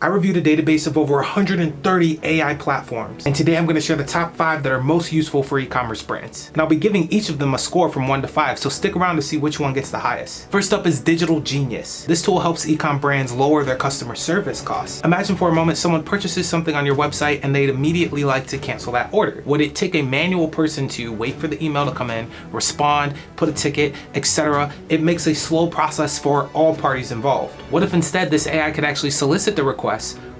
I reviewed a database of over 130 AI platforms, and today I'm going to share the top 5 that are most useful for e-commerce brands. And I'll be giving each of them a score from 1 to 5, so stick around to see which one gets the highest. First up is Digital Genius. This tool helps e-com brands lower their customer service costs. Imagine for a moment someone purchases something on your website and they'd immediately like to cancel that order. Would it take a manual person to wait for the email to come in, respond, put a ticket, etc.? It makes a slow process for all parties involved. What if instead this AI could actually solicit the request,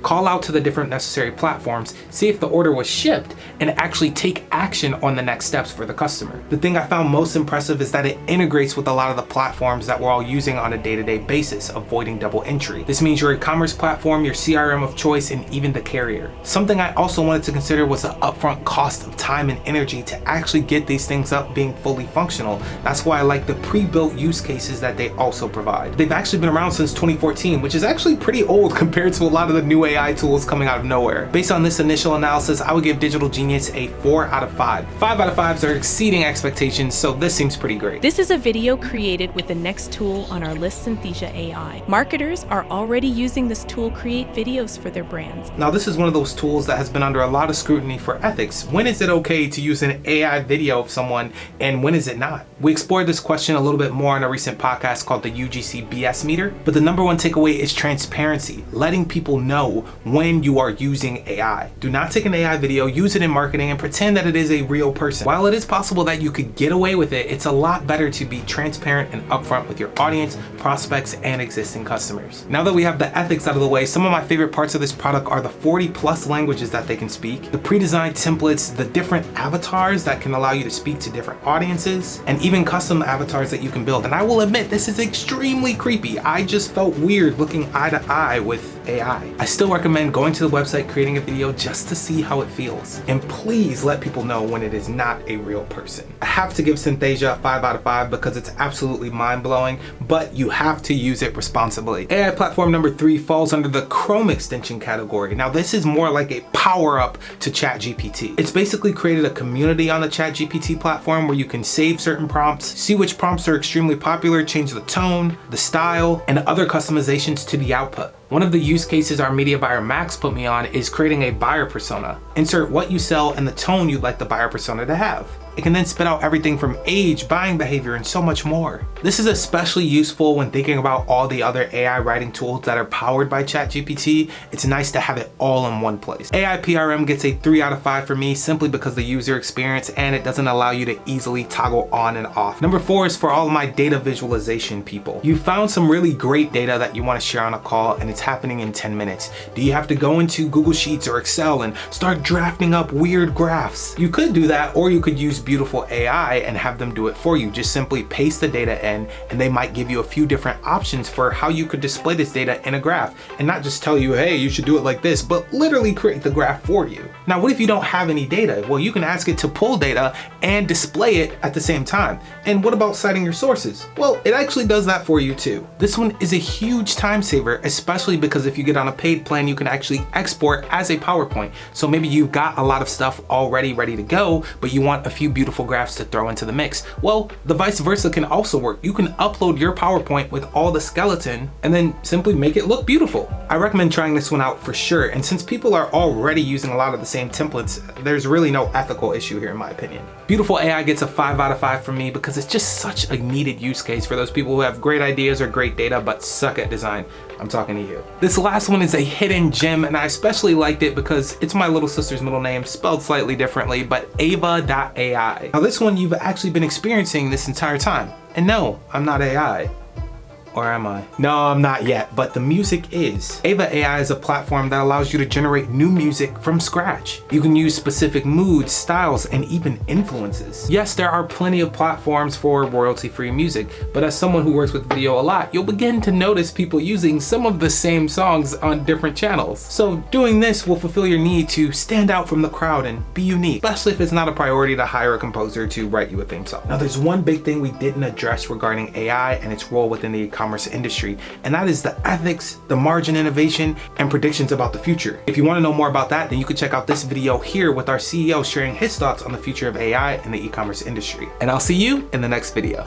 call out to the different necessary platforms, see if the order was shipped, and actually take action on the next steps for the customer? The thing I found most impressive is that it integrates with a lot of the platforms that we're all using on a day-to-day basis, avoiding double entry. This means your e-commerce platform, your CRM of choice, and even the carrier. Something I also wanted to consider was the upfront cost of time and energy to actually get these things up being fully functional. That's why I like the pre-built use cases that they also provide. They've actually been around since 2014, which is actually pretty old compared to a lot of the new AI tools coming out of nowhere. Based on this initial analysis, I would give Digital Genius a 4 out of 5. 5 out of 5s are exceeding expectations, so this seems pretty great. This is a video created with the next tool on our list, Synthesia AI. Marketers are already using this tool to create videos for their brands. Now, this is one of those tools that has been under a lot of scrutiny for ethics. When is it okay to use an AI video of someone, and when is it not? We explored this question a little bit more in a recent podcast called the UGC BS Meter, but the number one takeaway is transparency, letting people know when you are using AI. Do not take an AI video, use it in marketing, and pretend that it is a real person. While it is possible that you could get away with it, it's a lot better to be transparent and upfront with your audience, prospects, and existing customers. Now that we have the ethics out of the way, some of my favorite parts of this product are the 40+ languages that they can speak, the pre-designed templates, the different avatars that can allow you to speak to different audiences, and even custom avatars that you can build. And I will admit, this is extremely creepy. I just felt weird looking eye to eye with AI. I still recommend going to the website, creating a video just to see how it feels. And please let people know when it is not a real person. I have to give Synthesia a 5 out of 5 because it's absolutely mind-blowing, but you have to use it responsibly. AI platform number 3 falls under the Chrome extension category. Now, this is more like a power-up to ChatGPT. It's basically created a community on the ChatGPT platform where you can save certain prompts, see which prompts are extremely popular, change the tone, the style, and other customizations to the output. One of the use cases our media buyer Max put me on is creating a buyer persona. Insert what you sell and the tone you'd like the buyer persona to have. It can then spit out everything from age, buying behavior, and so much more. This is especially useful when thinking about all the other AI writing tools that are powered by ChatGPT. It's nice to have it all in one place. AIPRM gets a 3 out of 5 for me simply because the user experience and it doesn't allow you to easily toggle on and off. Number 4 is for all of my data visualization people. You found some really great data that you want to share on a call and it's happening in 10 minutes. Do you have to go into Google Sheets or Excel and start drafting up weird graphs? You could do that, or you could use beautiful AI and have them do it for you. Just simply paste the data in and they might give you a few different options for how you could display this data in a graph and not just tell you, hey, you should do it like this, but literally create the graph for you. Now, what if you don't have any data? Well, you can ask it to pull data and display it at the same time. And what about citing your sources? Well, it actually does that for you too. This one is a huge time saver, especially because if you get on a paid plan, you can actually export as a PowerPoint. So maybe you've got a lot of stuff already ready to go, but you want a few beautiful graphs to throw into the mix. Well, the vice versa can also work. You can upload your PowerPoint with all the skeleton and then simply make it look beautiful. I recommend trying this one out for sure. And since people are already using a lot of the same templates, there's really no ethical issue here in my opinion. Beautiful AI gets a 5 out of 5 from me because it's just such a needed use case for those people who have great ideas or great data but suck at design. I'm talking to you. This last one is a hidden gem, and I especially liked it because it's my little sister's middle name spelled slightly differently, but AIVA.ai. Now this one you've actually been experiencing this entire time. And no, I'm not AI. Or am I? No, I'm not yet, but the music is. AIVA AI is a platform that allows you to generate new music from scratch. You can use specific moods, styles, and even influences. Yes, there are plenty of platforms for royalty-free music, but as someone who works with video a lot, you'll begin to notice people using some of the same songs on different channels. So doing this will fulfill your need to stand out from the crowd and be unique, especially if it's not a priority to hire a composer to write you a theme song. Now, there's one big thing we didn't address regarding AI and its role within the e-commerce industry, and that is the ethics, the margin innovation, and predictions about the future. If you want to know more about that, then you can check out this video here with our CEO sharing his thoughts on the future of AI in the e-commerce industry. And I'll see you in the next video.